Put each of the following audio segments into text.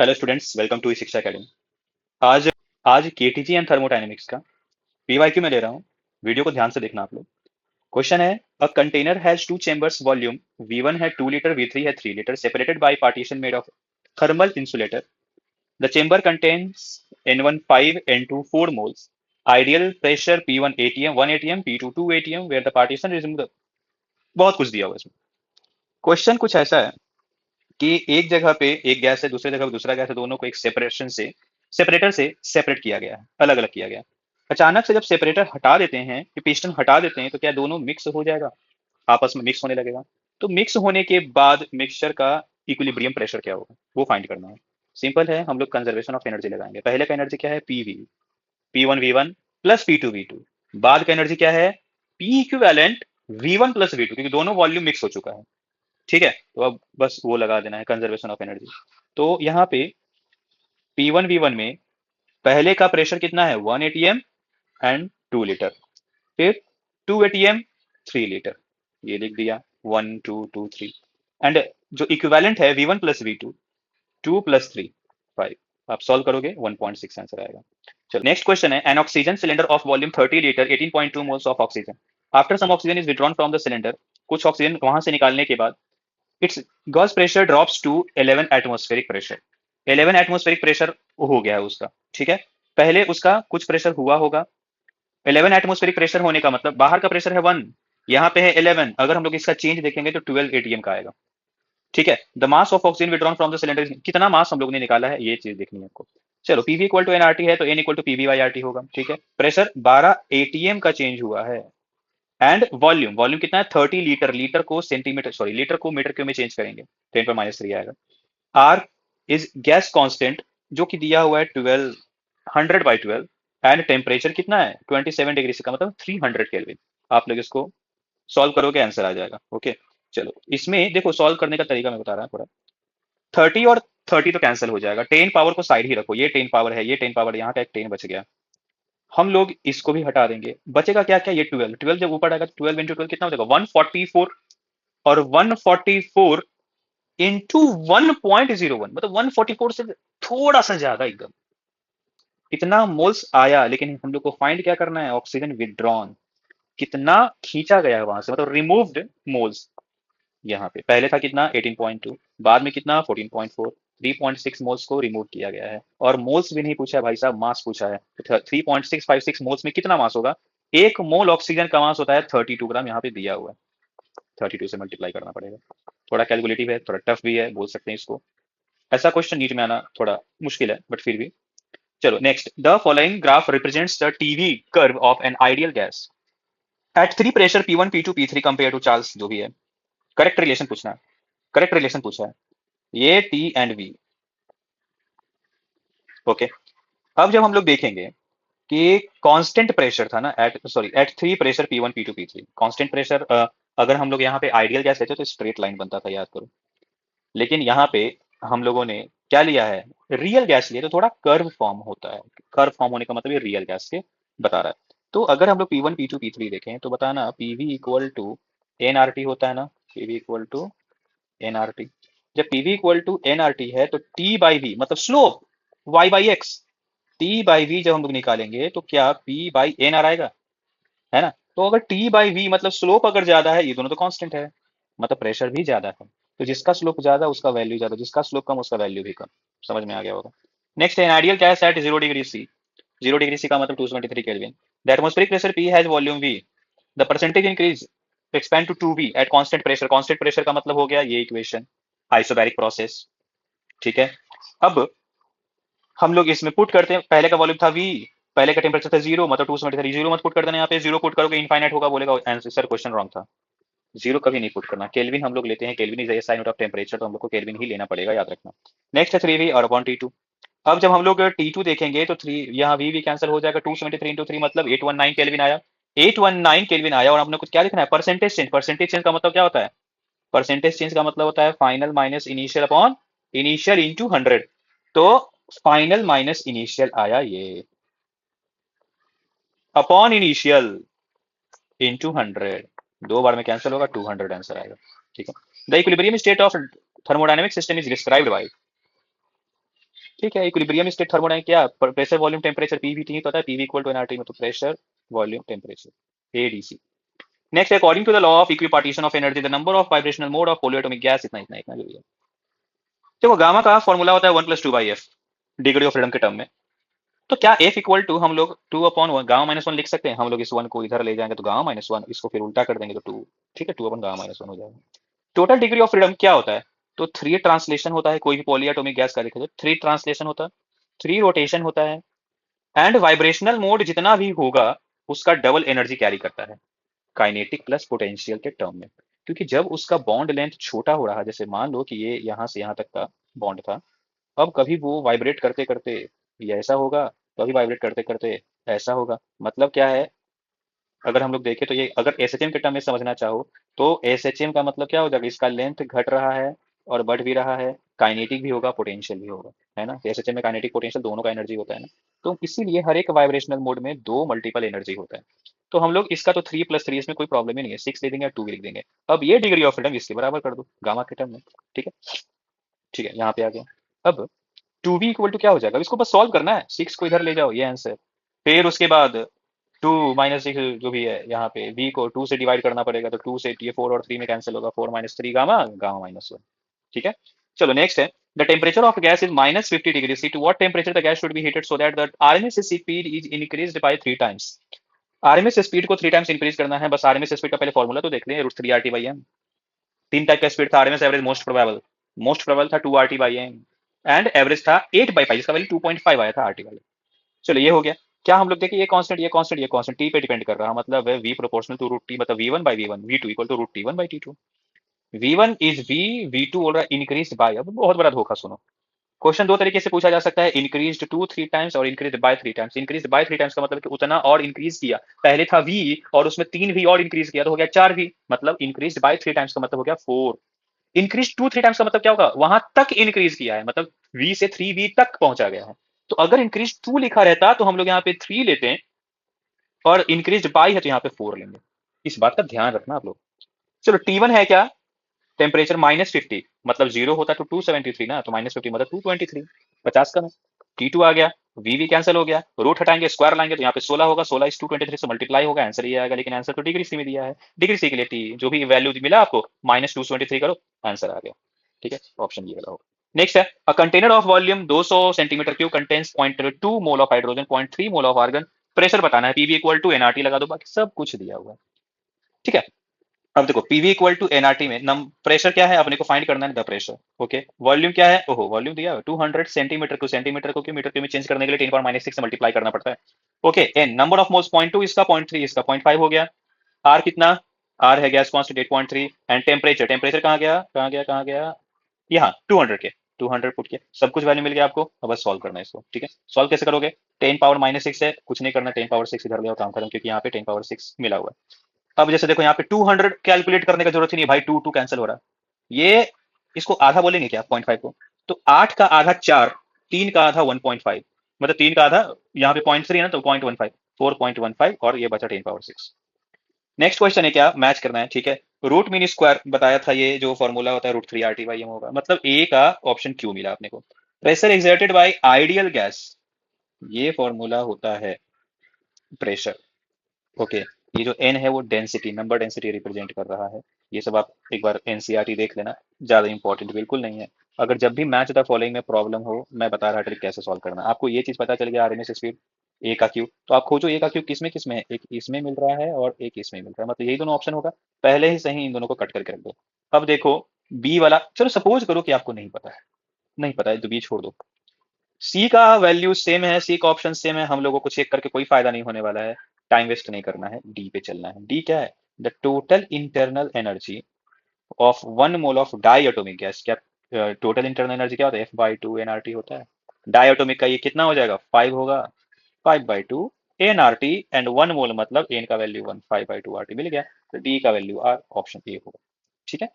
Hello students, welcome to शिक्षा academy. आज आज केटीजी एंड थर्मोडायनेमिक्स का पीवाईक्यू में ले रहा हूँ। वीडियो को ध्यान से देखना आप लोग। क्वेश्चन है, a container has two chambers, volume V1 है 2 लीटर, V3 है 3 लीटर, separated by partition made of thermal insulator. The chamber contains N1 5, N2 4 moles. Ideal pressure P1 atm 1 atm, P2 2 atm, where the partition is बहुत कुछ दिया हुआ है इसमें। Question कुछ ऐसा है कि एक जगह पे एक गैस है, दूसरी जगह पे दूसरा गैस है, दोनों को एक सेपरेटर से सेपरेट किया गया है, अलग अलग किया गया है। अचानक से जब सेपरेटर हटा देते हैं, पिस्टन हटा देते हैं, तो क्या दोनों मिक्स हो जाएगा, आपस में मिक्स होने लगेगा। तो मिक्स होने के बाद मिक्सचर का इक्विलिब्रियम प्रेशर क्या होगा वो फाइंड करना है। सिंपल है, हम लोग कंजर्वेशन ऑफ एनर्जी लगाएंगे। पहले का एनर्जी क्या है, PV, P1 V1 plus P2 V2। बाद का एनर्जी क्या है, P equivalent V1 plus V2, क्योंकि दोनों वॉल्यूम मिक्स हो चुका है। ठीक है, तो अब बस वो लगा देना है, कंजर्वेशन ऑफ एनर्जी। तो यहाँ पे P1 V1 में पहले का प्रेशर कितना है, 1 atm एंड 2 लीटर। फिर 2 atm 3 लीटर, ये लिख दिया, 1 2 2 3। एंड जो इक्विवेलेंट है V1 प्लस V2, 2 + 3 5। आप सॉल्व करोगे 1.6 आंसर आएगा। चलो नेक्स्ट क्वेश्चन है, an oxygen cylinder of volume 30 litre, 18.2 moles of oxygen. After some oxygen is withdrawn from the cylinder. कुछ ऑक्सीजन वहां से निकालने के बाद its gas pressure drops to 11 atmospheric pressure. 11 atmospheric pressure हो गया है उसका। ठीक है, पहले उसका कुछ प्रेशर हुआ होगा। 11 एटमॉस्फेरिक प्रेशर होने का मतलब बाहर का प्रेशर है 1, यहाँ पे है 11। अगर हम लोग इसका चेंज देखेंगे तो 12 atm का आएगा। ठीक है, the mass of oxygen withdrawn from the cylinder, कितना मास हम लोग ने निकाला है ये चीज देखनी है आपको। चलो, पीवी इक्वल टू एनआरटी है तो N equal to PV by RT होगा। ठीक है, प्रेशर 12 atm का चेंज हुआ है। एंड वॉल्यूम, वॉल्यूम कितना है, 30 लीटर। लीटर को सेंटीमीटर, सॉरी लीटर को मीटर क्यूब में चेंज करेंगे, 10⁻³ आएगा। आर इज गैस कांस्टेंट, जो कि दिया हुआ है 12, 100/12। एंड टेम्परेचर कितना है, 27 डिग्री से, का मतलब 300 केल्विन। आप लोग इसको सॉल्व करोगे आंसर आ जाएगा। ओके, चलो इसमें देखो सॉल्व करने का तरीका मैं बता रहा हूँ थोड़ा। 30 और 30 तो कैंसिल हो जाएगा, 10 पावर को साइड ही रखो, ये 10 पावर है, ये 10 पावर, यहाँ का एक 10 बच गया। हम लोग इसको भी हटा देंगे, बचेगा क्या क्या, ये 12। 12 जब ऊपर आएगा तो 12 × 12 कितना हो जाएगा, 144। और 144 इंटू 1.01, मतलब 144 से थोड़ा सा ज्यादा एकदम, इतना मोल्स आया। लेकिन हम लोग को फाइंड क्या करना है, ऑक्सीजन विदड्रॉन, कितना खींचा गया है वहां से, मतलब रिमूव्ड मोल्स। यहाँ पे पहले था कितना, 18.2, बाद में कितना, 14.4। 3.6 मोल्स को रिमूव किया गया है। और मोल्स भी नहीं पूछा है भाई साहब, मास पूछा है। तो 3.656 मोल्स में कितना मास होगा, एक मोल ऑक्सीजन का मास होता है 32 ग्राम, यहाँ पे दिया हुआ है। 32 से मल्टीप्लाई करना पड़ेगा। थोड़ा कैलकुलेटिव है, थोड़ा टफ भी है, बोल सकते हैं इसको। ऐसा क्वेश्चन नीट में आना थोड़ा मुश्किल है, बट फिर भी। चलो next, the following graph represents the TV curve of an ideal gas at 3 pressure P1 P2 P3 compare to Charles, जो भी है। करेक्ट रिलेशन पूछना है, करेक्ट रिलेशन पूछा है, ये टी एंड वी। ओके, अब जब हम लोग देखेंगे कि कांस्टेंट प्रेशर था ना, eight 3 pressure P1 P2 P3 constant pressure. अगर हम लोग यहाँ पे आइडियल गैस लेते तो स्ट्रेट लाइन बनता था, याद करो। लेकिन यहाँ पे हम लोगों ने क्या लिया है, रियल गैस लिया, तो थोड़ा कर्व फॉर्म होता है। कर्व फॉर्म होने का मतलब ये रियल गैस के बता रहा है। तो अगर हम लोग P1 P2 P3 देखें तो बताना, PV equal to N R T होता है ना, PV equal to N R T. जब PV equal to N R T है तो टी बाई वी मतलब slope, Y by X. T by V जब हम लोग निकालेंगे तो क्या पी बाई एन आर आएगा, है ना। तो अगर टी बाई वी मतलब स्लोप अगर ज्यादा है, ये दोनों तो कांस्टेंट है, मतलब प्रेशर भी ज्यादा है। तो जिसका स्लोप ज्यादा उसका वैल्यू ज्यादा, जिसका स्लोप कम उसका वैल्यू भी कम। समझ में आ गया होगा। नेक्स्ट है ideal gas at 0 degree C. 0 degree C का मतलब 273 kelvin. The atmospheric pressure P has volume V, the percentage increase expand to 2V at constant pressure. Constant pressure का मतलब हो गया ये इक्वेशन, आइसोबैरिक प्रोसेस। ठीक है, अब हम लोग इसमें पुट करते हैं, पहले का वॉल्यूम था V, पहले का टेम्परेचर था 0, मतलब 273। 0 मत पुट कर देना, यहाँ पे 0 पुट करोगे इनफाइनाइट होगा, बोलेगा आंसर सर क्वेश्चन रॉन्ग था। 0 कभी नहीं पुट करना, केल्विन हम लोग लेते हैं, kelvin is sine of temperature, तो हम लोग को केल्विन ही लेना पड़ेगा, याद रखना। नेक्स्ट है 3V और अपॉन T2। अब जब हम लोग T2 देखेंगे तो 3, यहाँ V कैंसिल हो जाएगा, 273 इंटू 3 मतलब 819 केल्विन आया। 819 केल्विन आया, और हमने कुछ क्या लिखना है, परसेंटेज चेंज। परसेंटेज चेंज का मतलब क्या होता है, परसेंटेज चेंज का मतलब होता है final minus initial upon initial into 100। तो फाइनल माइनस इनिशियल आया ये, अपॉन इनिशियल इंटू 100, दो बार में कैंसिल होगा, 200 आंसर आएगा। ठीक है, the equilibrium state of thermodynamic system is described by. ठीक है, इक्विलिब्रियम स्टेट थर्मोडायनामिक क्या प्रेशर वॉल्यूम टेम्परेचर पीवीटी ही तो होता है, पीवी इक्वल टू एनआरटी में, तो pressure volume temperature etc. Next, according to the law of equipartition of energy the number of vibrational mode of polyatomic gas, इतना इतना इतना जो भी है। देखो गामा का फॉर्मूला होता है 1+2/f डिग्री ऑफ फ्रीडम के टर्म में। तो क्या F इक्वल टू हम लोग 2/1 गामा -1 लिख सकते हैं? हम लोग इस 1 को इधर ले जाएंगे तो गामा -1, इसको फिर उल्टा कर देंगे तो 2। ठीक है, 2/गामा -1 हो जाएगा। टोटल डिग्री ऑफ फ्रीडम क्या होता है? तो 3 ट्रांसलेशन होता है, कोई भी पॉलीएटॉमिक गैस का देखो तो 3 ट्रांसलेशन होता है, 3 रोटेशन होता है, एंड वाइब्रेशनल मोड जितना भी होगा उसका डबल एनर्जी कैरी करता है काइनेटिक प्लस पोटेंशियल के टर्म में। क्योंकि जब उसका बॉन्ड लेंथ छोटा हो रहा है, जैसे मान लो कि ये यहाँ से यहाँ तक का बॉन्ड था, अब कभी वो वाइब्रेट करते करते ये ऐसा होगा, कभी वाइब्रेट करते करते ऐसा होगा। मतलब क्या है, अगर हम लोग देखें तो ये अगर एसएचएम के टर्म में समझना चाहो तो एसएचएम का मतलब क्या हो जाएगा, इसका लेंथ घट रहा है और बढ़ भी रहा है, काइनेटिक भी होगा पोटेंशियल भी होगा, है ना। एसएचएम में काइनेटिक पोटेंशियल दोनों का एनर्जी होता है ना। तो इसीलिए हर एक वाइब्रेशनल मोड में 2 मल्टीपल एनर्जी होता है। तो हम लोग इसका तो 3+3 इसमें कोई प्रॉब्लम ही नहीं है, 6 लिख देंगे या 2 लिख देंगे। अब ये डिग्री ऑफ फ्रीडम इसके बराबर कर दो गामा के टर्म में। ठीक है, ठीक है, यहाँ पे आ गया। अब 2v इक्वल टू क्या हो जाएगा, अब इसको बस सॉल्व करना है, 6 को इधर ले जाओ, ये आंसर। फिर उसके बाद 2 - 6 जो भी है यहाँ पे v को 2 से डिवाइड करना पड़ेगा, तो 2 से ये 4 और 3 में कैंसिल होगा, 4 - 3 गामा, गामा -1। ठीक है, चलो नेक्स्ट है, the temperature of gas is -50 degree C, to what temperature the gas should be heated so that the RMS speed is increased by 3 times. RMS speed को 3 टाइम्स इंक्रीज करना है। बस RMS speed का पहले formula तो देख लें, √3 RT/m। 3 type का स्पीड था, आरएमएस एवरेज मोस्ट प्रोबेबल था 2 RT/m, एंड एवरेज था 8/5, जिसका वैल्यू 2.5 आया था आरटी वाले। चलो ये हो गया। क्या हम लोग देखें, ये कांस्टेंट ये कांस्टेंट ये कांस्टेंट टी पे डिपेंड कर रहा है, मतलब है v प्रोपोर्शनल टू √t, मतलब v1/v1, v2 equal to √T1/T2। v1 is v, v2 बोल रहा है इंक्रीज बाय। अब बहुत बड़ा धोखा सुनो, क्वेश्चन दो तरीके से पूछा जा सकता है, इंक्रीज टू 3 टाइम्स और increase by 3 times. Increase by 3 times का मतलब कि उतना और इंक्रीज किया, पहले था v और उसमें 3v और इंक्रीज किया तो हो गया 4v, मतलब इंक्रीज बाय 3 टाइम्स का मतलब हो गया 4। इंक्रीज टू 3 टाइम्स का मतलब क्या होगा, वहां तक इंक्रीज किया है, मतलब v से 3v तक पहुंचा गया है। तो अगर इंक्रीज 2 लिखा रहता तो हम लोग यहाँ पे 3 लेते हैं, और इंक्रीज बाई है तो यहाँ पे 4 लेंगे। इस बात का ध्यान रखना आप लोग। चलो T1 है क्या, टेम्परेचर -50, मतलब 0 होता तो 273 ना, तो -50 मतलब 223, 50 का ना। T2 आ गया, वी कैंसिल हो गया, रूट हटाएंगे स्क्वायर लाएंगे तो यहाँ पे 16 होगा, 16 इस 223 से मल्टीप्लाई होगा, आंसर ये आएगा। लेकिन आंसर तो डिग्री सी में दिया है, डिग्री सी के लिए टी जो भी वैल्यू मिला आपको -223 करो, आंसर आ गया। ठीक है, ऑप्शन ये वाला होगा। नेक्स्ट है, a container of volume 200 centimetre cube contains 0.2 mole of hydrogen, 0.3 mole of argon. Pressure बताना है, पीवी इक्वल टू एनआरटी लगा दो, बाकी सब कुछ दिया हुआ है। ठीक है, अब देखो पीवी इक्वल टू एनआरटी में नम प्रेशर क्या है अपने को फाइंड करना है, द प्रेशर। ओके, वॉल्यूम क्या है, ओहो वॉल्यूम दिया है 200 सेंटीमीटर को सेंटीमीटर को मीटर क्यूब में चेंज करने के लिए 10⁻⁶ से मल्टीप्लाई करना पड़ता है। Okay, N number of moles 0.2 इसका, 0.3 इसका, 0.5 हो गया। आर कितना, आर है gas constant 8.3, and temperature, temperature कहाँ गया कहाँ गया कहाँ गया, यहाँ 200 के 200 पुट किया, सब कुछ वैल्यू मिल गया आपको। अब बस सॉल्व करना है इसको। ठीक है, सॉल्व कैसे करोगे, 10⁻�6 है, कुछ नहीं करना, 10⁻6 इधर ले आओ, काम खत्म, क्योंकि यहाँ पे 10⁻6 मिला हुआ है। अब जैसे देखो यहाँ पे 200 कैलकुलेट करने का जरूरत ही नहीं भाई, 2 कैंसिल हो रहा है। ये इसको आधा बोलेंगे क्या 0.5 को, तो 8 का आधा 4, 3 का आधा 1.5, मतलब 3 का आधा यहाँ पे 0.3 है ना, तो 0.15, 4.15, और ये बचा 10⁻6। नेक्स्ट क्वेश्चन है, क्या मैच करना है। ठीक है, रूट मीन स्क्वायर बताया था, ये जो फॉर्मूला होता है √3 RT/m होगा, मतलब ए का ऑप्शन क्यू मिला अपने को। Pressure exerted by ideal gas, ये फॉर्मूला होता है प्रेशर। ओके, ये जो एन है वो डेंसिटी, नंबर डेंसिटी रिप्रेजेंट कर रहा है। ये सब आप एक बार एनसीईआरटी देख लेना, ज्यादा इंपॉर्टेंट बिल्कुल नहीं है। अगर जब भी मैच द फॉलोइंग में प्रॉब्लम हो, मैं बता रहा ट्रिक कैसे सॉल्व करना, आपको ये चीज पता चल गया आरएमएस स्पीड ए का क्यू, तो आप खोजो ए का क्यू किस में है, एक इसमें मिल रहा है और एक इसमें मिल रहा है, मतलब यही दोनों ऑप्शन होगा, पहले ही सही इन दोनों को कट करके रख दो। अब देखो बी वाला, चलो सपोज करो कि आपको नहीं पता है, नहीं पता है तो बी छोड़ दो। सी का वैल्यू सेम है, सी का ऑप्शन सेम है, हम लोगों को चेक करके कोई फायदा नहीं होने वाला है, टाइम वेस्ट नहीं करना है, डी पे चलना है। डी क्या है, the total internal energy of 1 mole of di atomic gas. क्या टोटल इंटरनल एनर्जी क्या होता है, F/2 nRT होता है। डाई एटोमिक का ये कितना हो जाएगा, 5 होगा, 5/2 nRT, एंड 1 मोल मतलब एन का वैल्यू 1, 5/2 RT मिल गया, तो डी का वैल्यू आर, ऑप्शन ए होगा। ठीक है,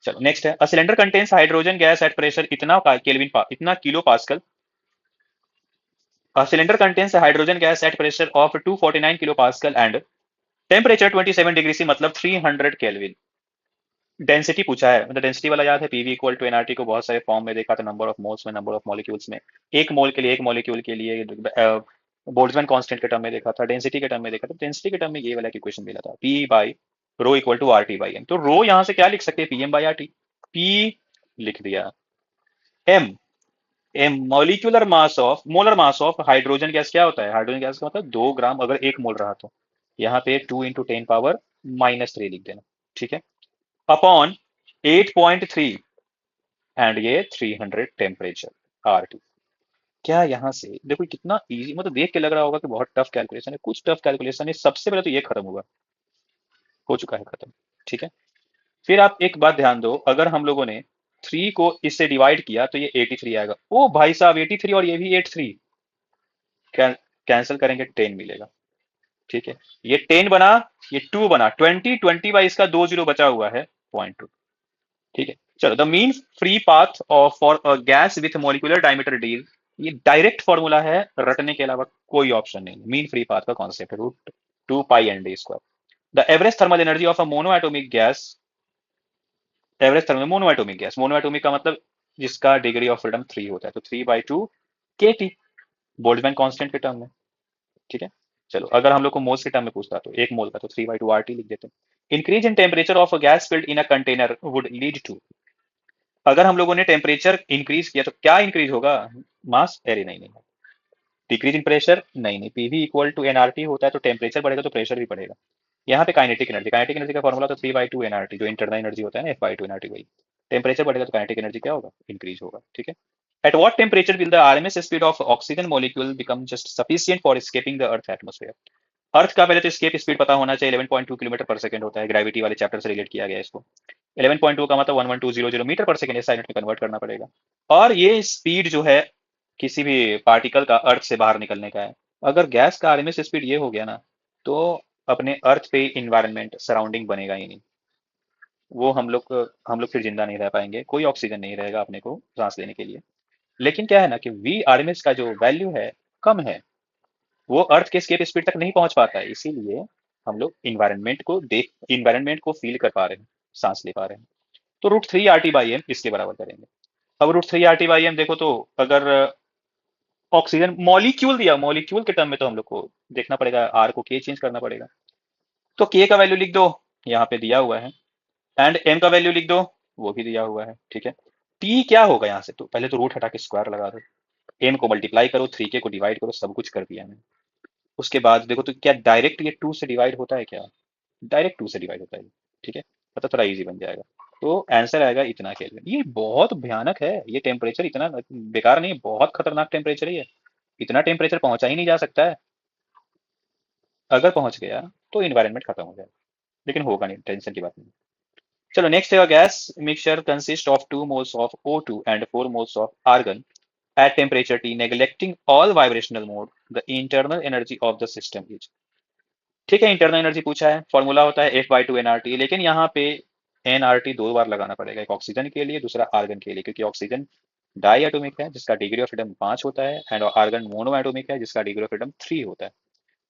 चलो नेक्स्ट है, a cylinder contains hydrogen gas at pressure इतना केल्विन इतना kilo pascal. A cylinder contains a hydrogen gas at pressure of 249 kilopascal and temperature 27 degree C, मतलब 300 केल्विन। डेंसिटी पूछा है, मतलब डेंसिटी वाला याद है, पीवी इक्वल टू एनआरटी को बहुत सारे फॉर्म में देखा था, नंबर ऑफ मोल्स में, नंबर ऑफ मॉलिक्यूल्स में, एक मोल के लिए, एक मॉलिक्यूल के लिए, बोल्ट्जमैन कांस्टेंट के टर्म में देखा था, डेंसिटी के टर्म में देखा था। डेंसिटी के टर्म में ये वाला इक्वेशन मिला था, P by rho equal to R T by M. तो रो यहाँ से क्या लिख सकते हैं, P M by R T. P लिख दिया, M, M molecular mass of, molar mass of hydrogen gas क्या होता है, हाइड्रोजन गैस का मतलब 2 ग्राम अगर 1 मोल रहा तो यहाँ पे 2 × 10⁻³ लिख देना, ठीक है, अपॉन 8.3, एंड ये 300 टेम्परेचर आर टी। क्या यहाँ से देखो कितना इजी, मतलब देख के लग रहा होगा कि बहुत टफ कैलकुलेशन है, कुछ टफ कैलकुलेशन है, सबसे पहले तो ये खत्म होगा, हो चुका है खत्म, ठीक है। फिर आप एक बात ध्यान दो, अगर हम लोगों ने 3 को इससे डिवाइड किया तो ये 83 आएगा। ओ भाई साहब 83 और ये भी 83, कैंसिल करेंगे 10 मिलेगा, ठीक है। ये 10 बना, ये 2 बना, 20 बाई इसका 2 जीरो बचा हुआ है 0.2, ठीक है। चलो, the mean free path of for a gas with molecular diameter D, ये डायरेक्ट फॉर्मूला है, रटने के अलावा कोई ऑप्शन नहीं। मीन फ्री पाथ का कॉन्सेप्ट है √2 pi N D square. The average thermal energy of a mono atomic gas, average thermal mono atomic gas, mono atomic का मतलब जिसका डिग्री ऑफ फ्रीडम 3 होता है, तो 3/2 के टी, बोल्ट्जमैन कांस्टेंट के टर्म में, ठीक है। चलो, अगर हम लोग को मोल्स के टर्म में पूछता तो 1 मोल का तो 3/2 आर टी लिख देते। Increase in temperature of a gas filled in a container would lead to, अगर हम लोगों ने टेम्परेचर इंक्रीज किया तो क्या इंक्रीज होगा, मास, अरे नहीं नहीं, डिक्रीज इन प्रेशर नहीं नहीं, पीवी इक्वल टू एनआरटी होता है, तो टेम्परेचर बढ़ेगा तो प्रेशर भी बढ़ेगा। यहाँ पे काइनेटिक एनर्जी, काइनेटिक एनर्जी का फॉर्मूला तो 3/2 एनआरटी, जो इंटरनल एनर्जी होता है ना, F/2 एनआरटी, वही। टेम्परेचर बढ़ेगा तो काइनेटिक एनर्जी क्या होगा, इंक्रीज होगा, ठीक है। At what temperature will the RMS speed of oxygen molecule become just sufficient for escaping the earth atmosphere. Earth का पहले तो एस्केप स्पीड पता होना चाहिए, 11.2 किलोमीटर पर सेकंड होता है, ग्रेविटी वाले चैप्टर से रिलेट किया गया है इसको। 11.2 का मतलब 11200 मीटर पर सेकंड, ऐसा यूनिट में कन्वर्ट करना पड़ेगा। और ये स्पीड जो है किसी भी पार्टिकल का अर्थ से बाहर निकलने का है। अगर गैस का आरएमएस स्पीड ये हो गया ना, तो अपने अर्थ पे इन्वायरमेंट सराउंडिंग बनेगा ही नहीं, वो हम लोग फिर जिंदा नहीं रह पाएंगे, कोई ऑक्सीजन नहीं रहेगा अपने को सांस लेने के लिए। लेकिन क्या है ना कि वी आरएमएस का जो वैल्यू है कम है, वो अर्थ के स्केप स्पीड तक नहीं पहुंच पाता है, इसीलिए हम लोग इन्वायरमेंट को फील कर पा रहे हैं, सांस ले पा रहे हैं। तो √3 RT/m इसके बराबर करेंगे। अब √3 RT/m देखो तो, अगर ऑक्सीजन मॉलिक्यूल दिया, मॉलिक्यूल के टर्म में तो हम लोग को देखना पड़ेगा, आर को के चेंज करना पड़ेगा। तो के का वैल्यू लिख दो, यहाँ पे दिया हुआ है, एंड एम का वैल्यू लिख दो, वो भी दिया हुआ है, ठीक है। टी क्या होगा यहाँ से, तो पहले तो रूट हटा के स्क्वायर लगा दो, एम को मल्टीप्लाई करो, 3 के को डिवाइड करो, सब कुछ कर दिया मैंने। उसके बाद देखो तो क्या डायरेक्ट ये 2 से डिवाइड होता है क्या, डायरेक्ट 2 से डिवाइड होता है, ठीक है, मतलब थोड़ा इजी बन जाएगा। तो आंसर आएगा इतना केल्विन। ये बहुत भयानक है, ये टेम्परेचर इतना बेकार नहीं है, बहुत खतरनाक टेम्परेचर है ये। इतना टेम्परेचर पहुंचा ही नहीं जा सकता है, अगर पहुंच गया तो इन्वायरमेंट खत्म हो जाएगा, लेकिन होगा नहीं, टेंशन की बात नहीं। चलो नेक्स्ट है, gas mixture consist of 2 moles of O2 and 4 moles of argon at temperature T, neglecting all vibrational mode, the internal energy of the system is, ठीक है। इंटरनल एनर्जी पूछा है, फॉर्मूला होता है F/2 nRT, लेकिन यहाँ पे nRT 2 बार लगाना पड़ेगा, एक ऑक्सीजन के लिए, दूसरा आर्गन के लिए, क्योंकि ऑक्सीजन डाई एटोमिक है जिसका डिग्री ऑफ फ्रीडम 5 होता है, एंड आर्गन मोनो एटोमिक है जिसका डिग्री ऑफ फ्रीडम 3 होता है।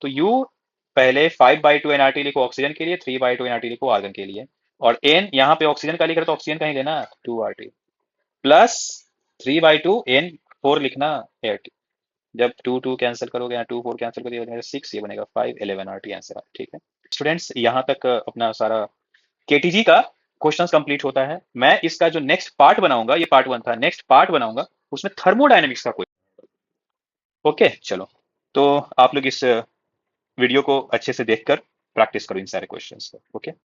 तो यू पहले 5/2 nRT लिखो ऑक्सीजन के लिए, 3/2 nRT लिखो आर्गन के लिए, और एन यहाँ पे ऑक्सीजन का लिख रहे तो ऑक्सीजन का ही लेना 2 RT, प्लस 3/2 N 4 लिखना 8, जब 2 2 कैंसिल करोगे, यहाँ 2 4 कैंसिल करोगे, ये बनेगा 6, ये बनेगा 5, 11 RT आंसर, ठीक है। स्टूडेंट्स, यहाँ तक अपना सारा केटीजी का क्वेश्चंस कंप्लीट होता है। मैं इसका जो नेक्स्ट पार्ट बनाऊंगा, ये पार्ट 1 था, नेक्स्ट पार्ट बनाऊंगा उसमें थर्मोडायनेमिक्स का क्वेश्चन, ओके। चलो, तो आप लोग इस वीडियो को अच्छे से देखकर प्रैक्टिस करो इन सारे क्वेश्चंस को, ओके।